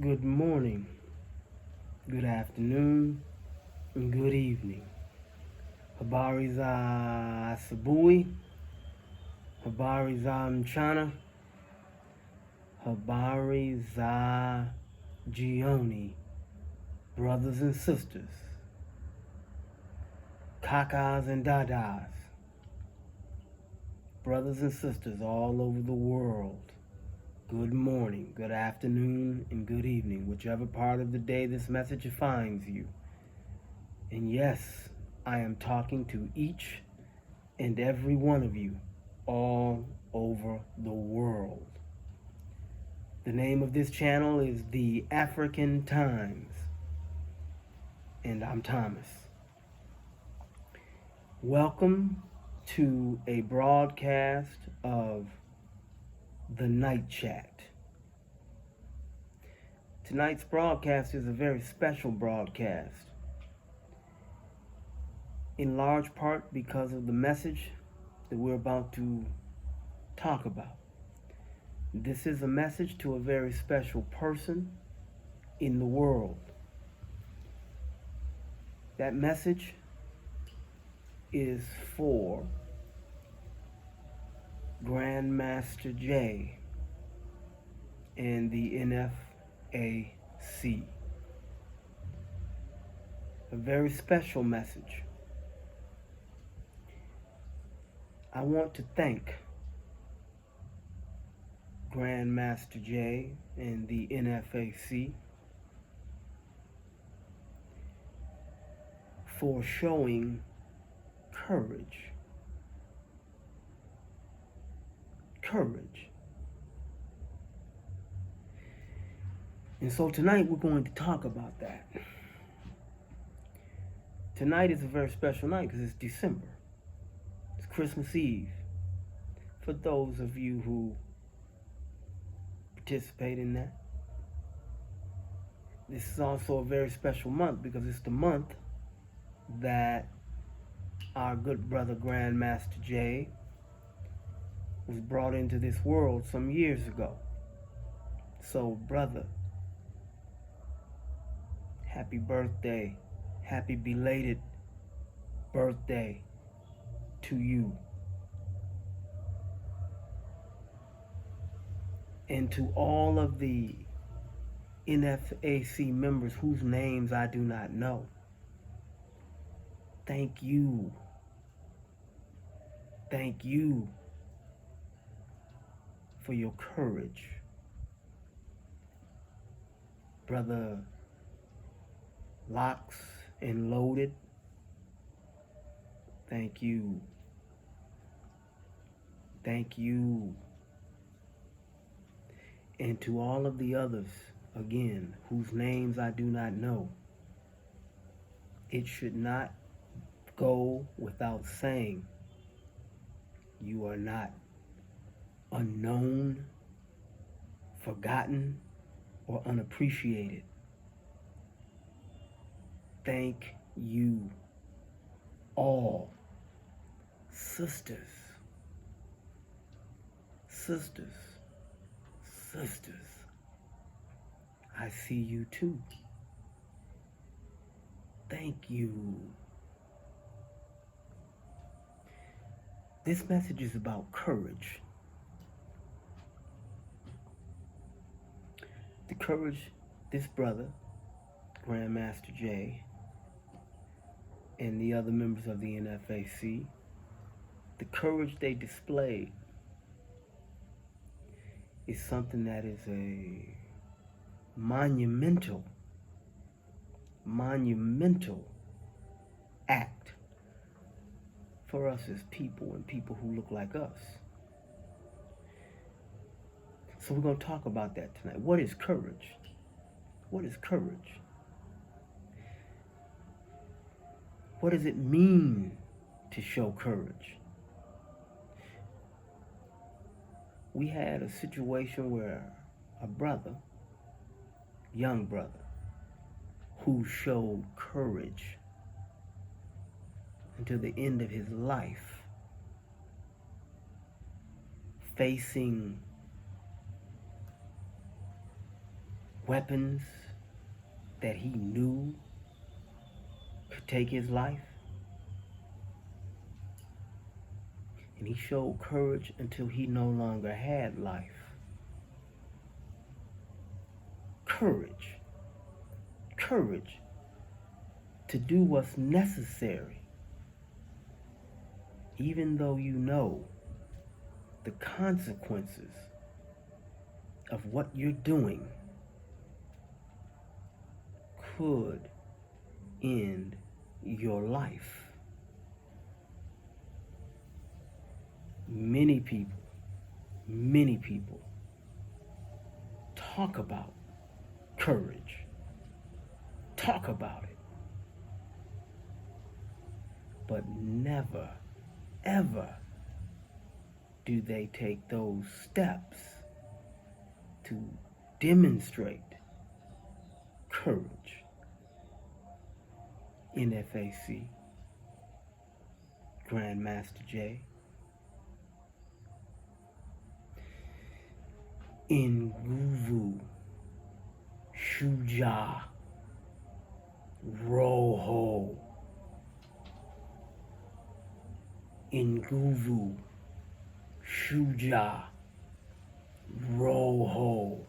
Good morning, good afternoon, and good evening. Habari za asubuhi, habari za mchana, habari za jioni, brothers and sisters, kakas and dadas, brothers and sisters all over the world. Good morning, good afternoon, and good evening, whichever part of the day this message finds you. And yes, I am talking to each and every one of you all over the world. The name of this channel is The African Times, and I'm Thomas. Welcome to a broadcast of The Night Chat. Tonight's broadcast is a very special broadcast, in large part because of the message that we're about to talk about. This is a message to a very special person in the world. That message is for Grandmaster Jay and the NFAC. A very special message. I want to thank Grandmaster Jay and the NFAC for showing courage. And so tonight we're going to talk about that. Tonight is a very special night because it's December. It's Christmas Eve. For those of you who participate in that. This is also a very special month because it's the month that our good brother Grandmaster Jay was brought into this world some years ago. So, brother, happy birthday, happy belated birthday to you. And to all of the NFAC members whose names I do not know, thank you. Thank you for your courage. Brother Locs Loaded, thank you. Thank you. And to all of the others, again, whose names I do not know, it should not go without saying, you are not unknown, forgotten, or unappreciated. Thank you all. Sisters, I see you too. Thank you. This message is about courage. The courage this brother, Grandmaster Jay, and the other members of the NFAC, the courage they displayed is something that is a monumental act for us as people and people who look like us. So we're going to talk about that tonight. What is courage? What is courage? What does it mean to show courage? We had a situation where a brother, young brother, who showed courage until the end of his life, facing weapons that he knew could take his life. And he showed courage until he no longer had life. Courage. Courage to do what's necessary, even though you know the consequences of what you're doing could end your life. Many people talk about courage, talk about it, but never, ever do they take those steps to demonstrate courage. NFAC, Grandmaster Jay. Nguvu, Shuja, Roho. Nguvu, Shuja, Roho.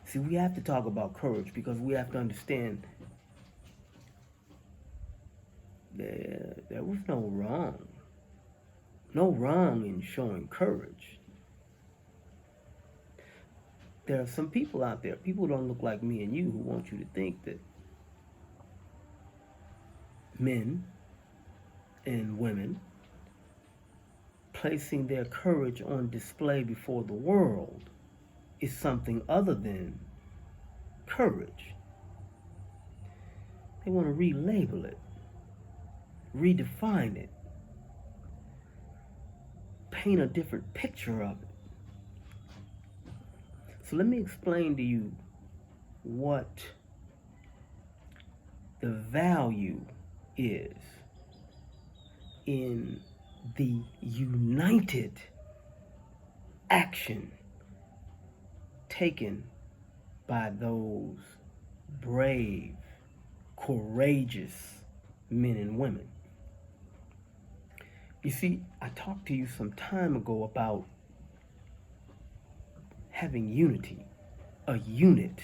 See, we have to talk about courage because we have to understand there was no wrong. No wrong in showing courage. There are some people out there, people who don't look like me and you, who want you to think that men and women placing their courage on display before the world is something other than courage. They want to relabel it, redefine it, paint a different picture of it. So let me explain to you what the value is in the united action taken by those brave, courageous men and women. You see, I talked to you some time ago about having unity. A unit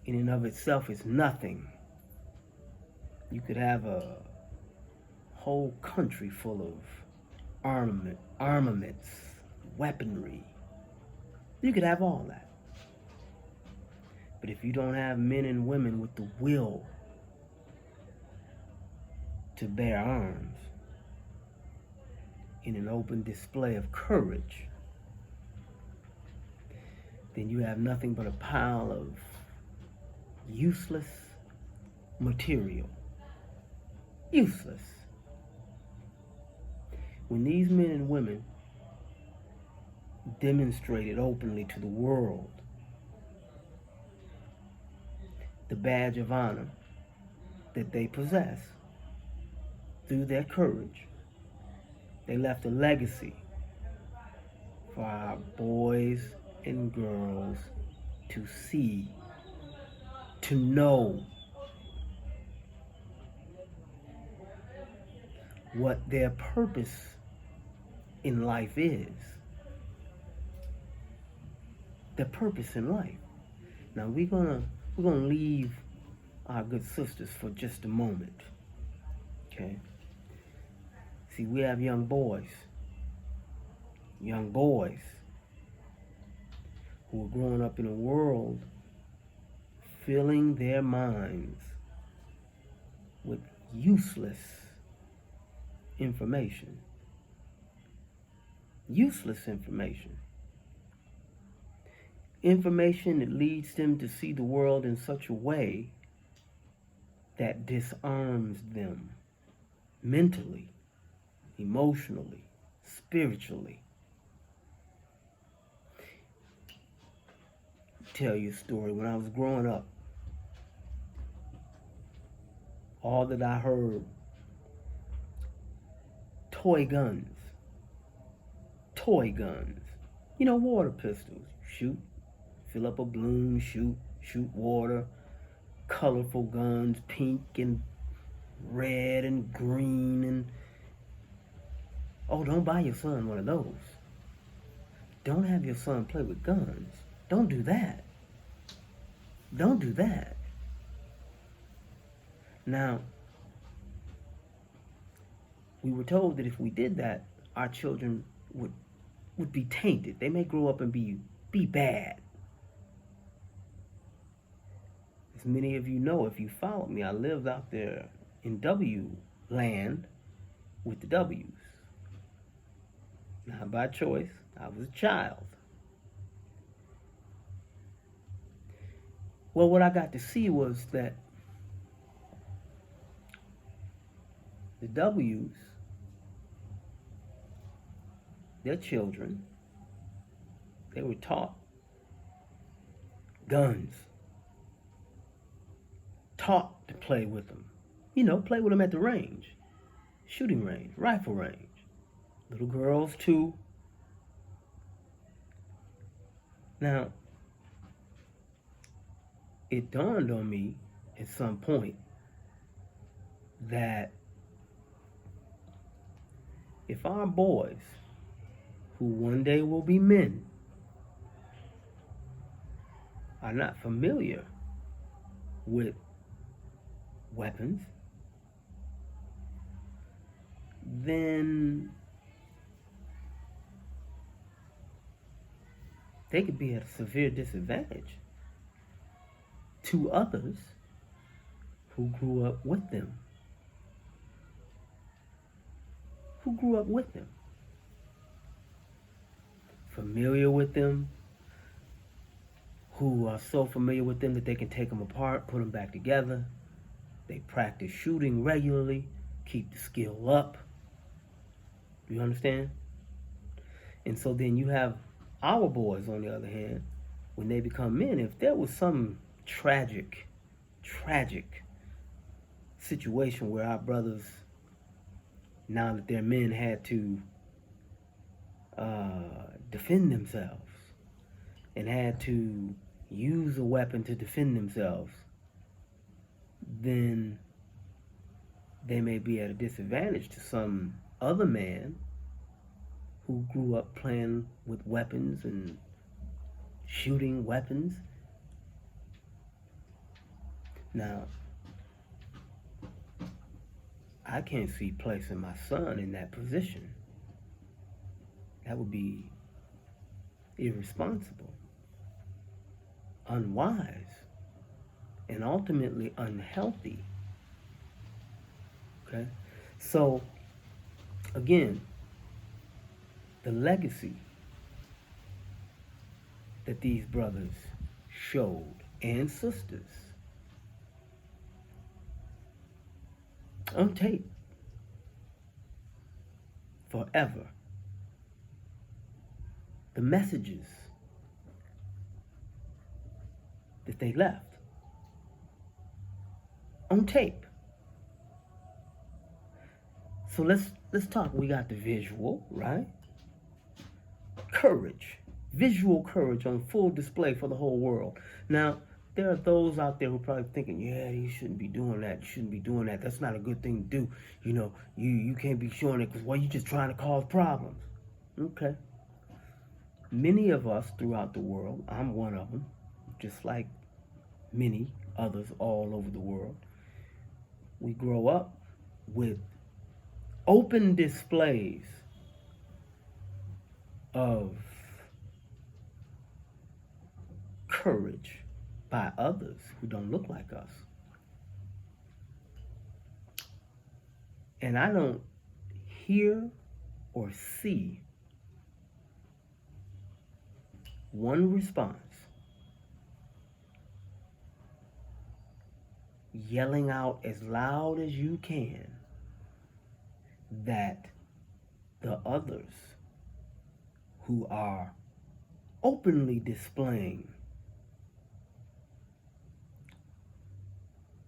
in and of itself is nothing. You could have a whole country full of armaments, weaponry. You could have all that. But if you don't have men and women with the will to bear arms in an open display of courage, then you have nothing but a pile of useless material. Useless. When these men and women demonstrated openly to the world the badge of honor that they possess through their courage, they left a legacy for our boys and girls to see, to know what their purpose in life is. Their purpose in life. Now we're gonna leave our good sisters for just a moment. Okay? See, we have young boys who are growing up in a world filling their minds with useless information. Useless information. Information that leads them to see the world in such a way that disarms them mentally, emotionally, spiritually. Tell you a story. When I was growing up, all that I heard, toy guns, water pistols. Shoot, fill up a balloon, shoot water, colorful guns, pink and red and green, and oh, don't buy your son one of those. Don't have your son play with guns. Don't do that. Don't do that. Now, we were told that if we did that, our children would be tainted. They may grow up and be bad. As many of you know, if you follow me, I lived out there in W land with the W's. Not by choice. I was a child. Well, what I got to see was that the W's, their children, they were taught guns. Taught to play with them. Play with them at the range. Shooting range, rifle range. Little girls too. Now, it dawned on me at some point that if our boys, who one day will be men, are not familiar with weapons, then they could be at a severe disadvantage to others who grew up with them. Familiar with them, who are so familiar with them that they can take them apart, put them back together. They practice shooting regularly, keep the skill up. You understand? And so then you have our boys, on the other hand, when they become men, if there was some tragic situation where our brothers, now that they're men, had to defend themselves and had to use a weapon to defend themselves, then they may be at a disadvantage to some other man who grew up playing with weapons and shooting weapons. Now, I can't see placing my son in that position. That would be irresponsible, unwise, and ultimately unhealthy. Okay? So, again, the legacy that these brothers showed, and sisters, on tape, forever. The messages that they left on tape. So let's talk. We got the visual, right? Courage, visual courage on full display for the whole world. Now, there are those out there who are probably thinking, yeah, you shouldn't be doing that. You shouldn't be doing that. That's not a good thing to do. You can't be showing it because, well, you're just trying to cause problems. Okay. Many of us throughout the world, I'm one of them, just like many others all over the world, we grow up with open displays of courage by others who don't look like us. And I don't hear or see one response yelling out as loud as you can that the others who are openly displaying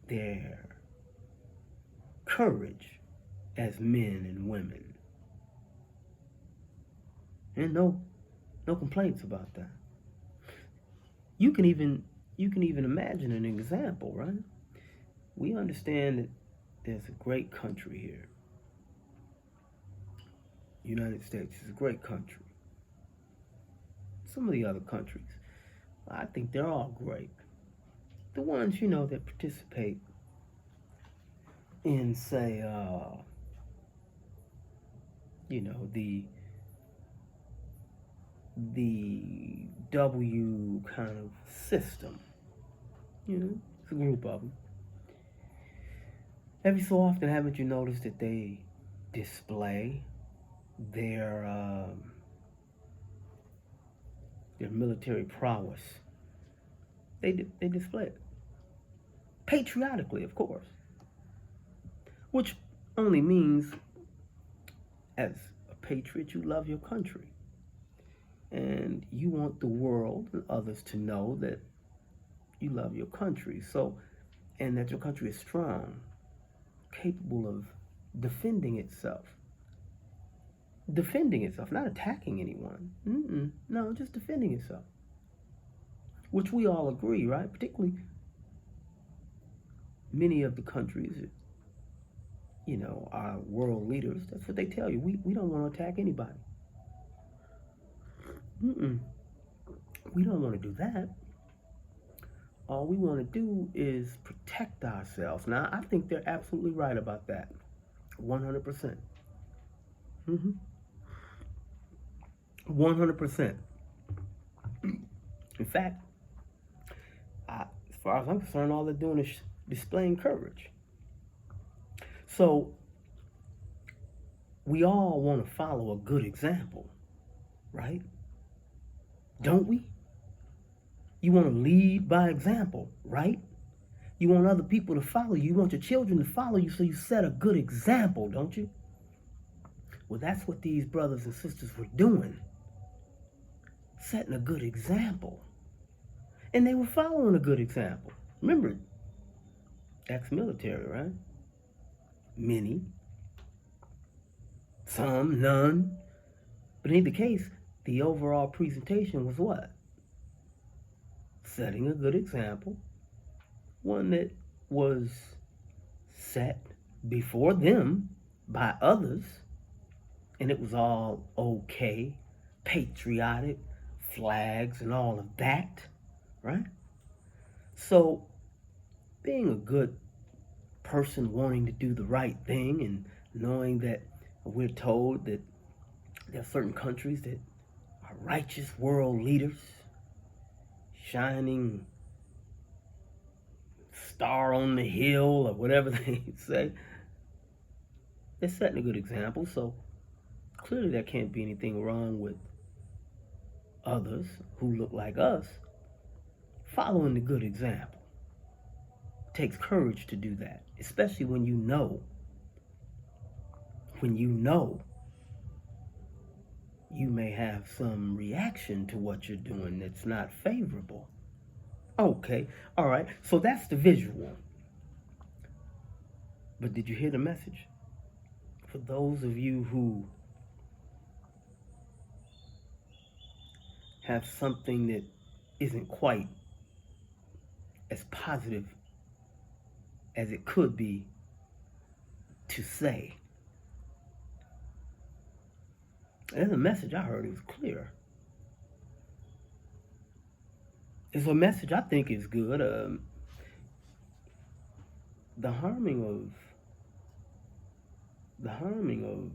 their courage as men and women. And no, No complaints about that. You can even imagine an example, right? We understand that there's a great country here. United States is a great country. Some of the other countries, I think they're all great. The ones, that participate in, say, the W kind of system. It's a group of them. Every so often, haven't you noticed that they display their military prowess? They display it patriotically, of course, which only means, as a patriot, you love your country, and you want the world and others to know that you love your country. So, and that your country is strong, capable of defending itself. Defending itself, not attacking anyone. No, just defending itself. Which we all agree, right? Particularly many of the countries, our world leaders, that's what they tell you. We don't want to attack anybody. We don't want to do that. All we want to do is protect ourselves. Now, I think they're absolutely right about that. 100%. 100%. In fact, as far as I'm concerned, all they're doing is displaying courage. So, we all want to follow a good example, right? Don't we? You want to lead by example, right? You want other people to follow you. You want your children to follow you, so you set a good example, don't you? Well, that's what these brothers and sisters were doing. Setting a good example. And they were following a good example. Remember, ex-military, right? Many. Some, none. But in either case, the overall presentation was what? Setting a good example. One that was set before them by others. And it was all okay, patriotic, flags and all of that, right? So, being a good person wanting to do the right thing and knowing that we're told that there are certain countries that are righteous world leaders, shining star on the hill or whatever they say, they're setting a good example. So clearly there can't be anything wrong with others who look like us following the good example. It takes courage to do that, especially when you know you may have some reaction to what you're doing that's not favorable. Okay, all right, so that's the visual. But did you hear the message? For those of you who have something that isn't quite as positive as it could be to say, and the message I heard, it was clear. It's a message I think is good. The harming of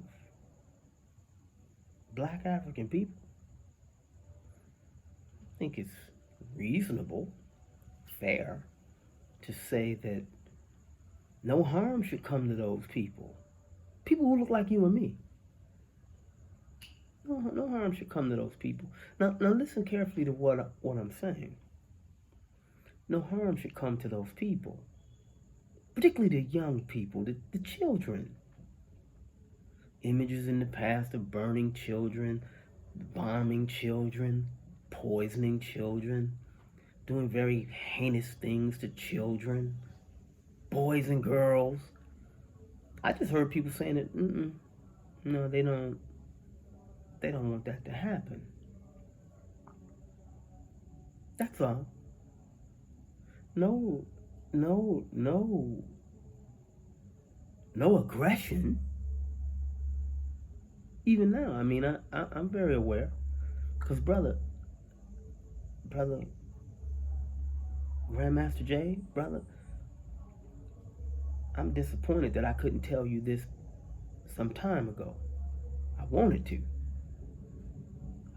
black African people, I think it's reasonable, fair, to say that no harm should come to those people. People who look like you and me. No harm should come to those people. Now listen carefully to what I'm saying. No harm should come to those people. Particularly the young people, the children. Images in the past of burning children, bombing children, poisoning children, doing very heinous things to children, boys and girls. I just heard people saying that, no, they don't want that to happen. That's all. No, no, no, no aggression. Even now, I mean, I'm very aware. Because, brother, Grandmaster Jay, brother, I'm disappointed that I couldn't tell you this some time ago. I wanted to.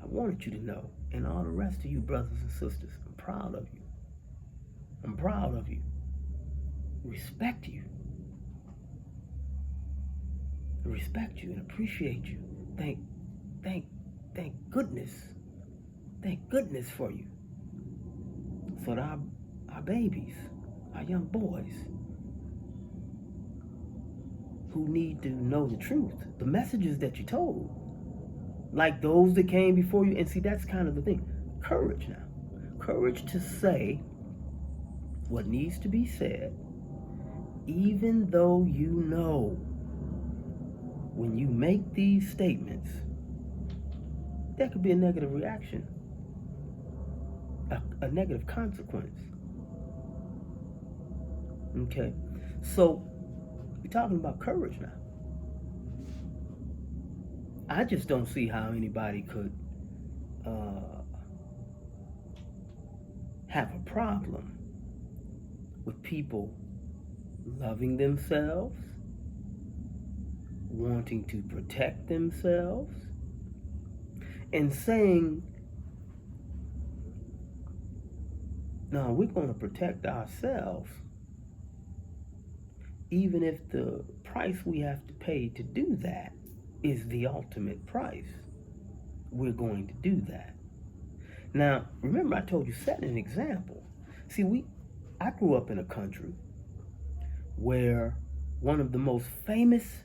I wanted you to know. And all the rest of you brothers and sisters, I'm proud of you. I'm proud of you. Respect you. I respect you and appreciate you. Thank goodness. Thank goodness for you. So that our babies, our young boys, who need to know the truth, the messages that you told, like those that came before you. And see, that's kind of the thing. Courage now. Courage to say what needs to be said, even though you know when you make these statements, there could be a negative reaction, a negative consequence. Okay? So, we're talking about courage now. I just don't see how anybody could have a problem with people loving themselves, wanting to protect themselves, and saying, no, we're going to protect ourselves, even if the price we have to pay to do that is the ultimate price. We're going to do that. Now, remember I told you, set an example. See, I grew up in a country where one of the most famous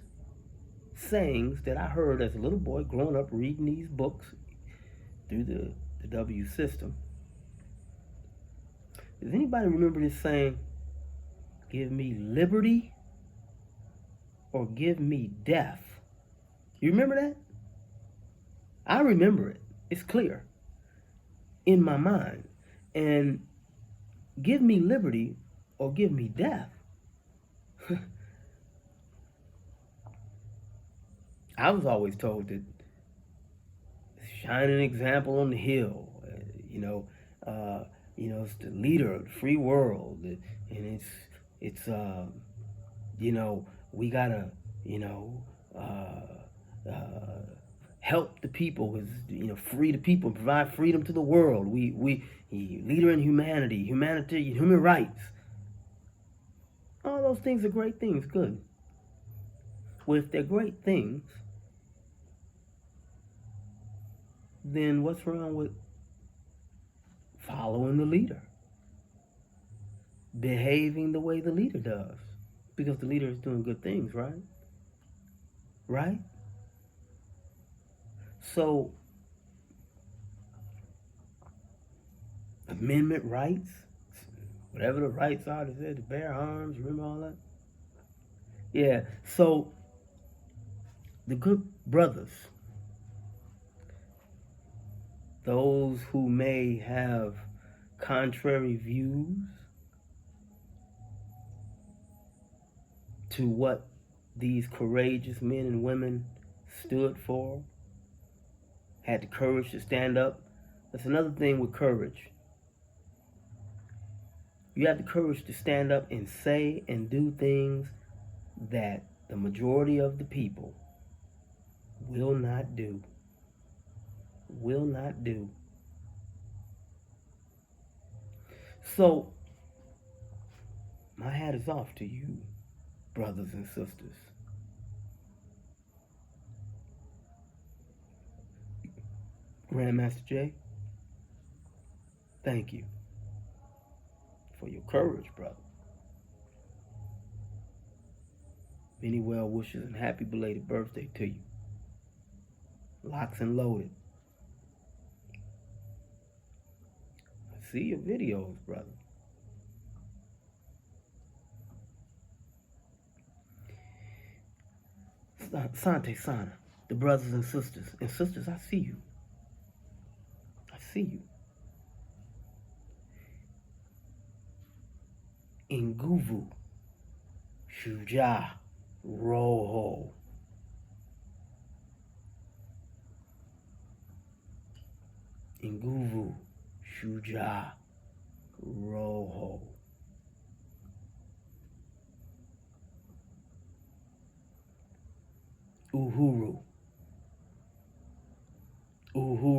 sayings that I heard as a little boy growing up reading these books through the W system. Does anybody remember this saying, give me liberty or give me death? You remember that? I remember it. It's clear in my mind. And give me liberty or give me death. I was always told that shine an example on the hill, it's the leader of the free world, and it's we gotta help the people, free the people, provide freedom to the world. We leader in humanity, human rights. All those things are great things, good. Well, if they're great things, then what's wrong with following the leader? Behaving the way the leader does. Because the leader is doing good things, right? Right? So, amendment rights, whatever the rights are, they said to bear arms, remember all that? Yeah, so the good brothers, those who may have contrary views to what these courageous men and women stood for, had the courage to stand up. That's another thing with courage. You have the courage to stand up and say and do things that the majority of the people will not do. Will not do. So, my hat is off to you, brothers and sisters. Grandmaster Jay, thank you for your courage, brother. Many well wishes and happy belated birthday to you. Locs Loaded. I see your videos, brother. Sante Sana, the brothers and sisters. And sisters, I see you. I see you. Nguvu, Shujaa, Roho. Nguvu, Shujaa, Roho. Uhuru, Uhuru.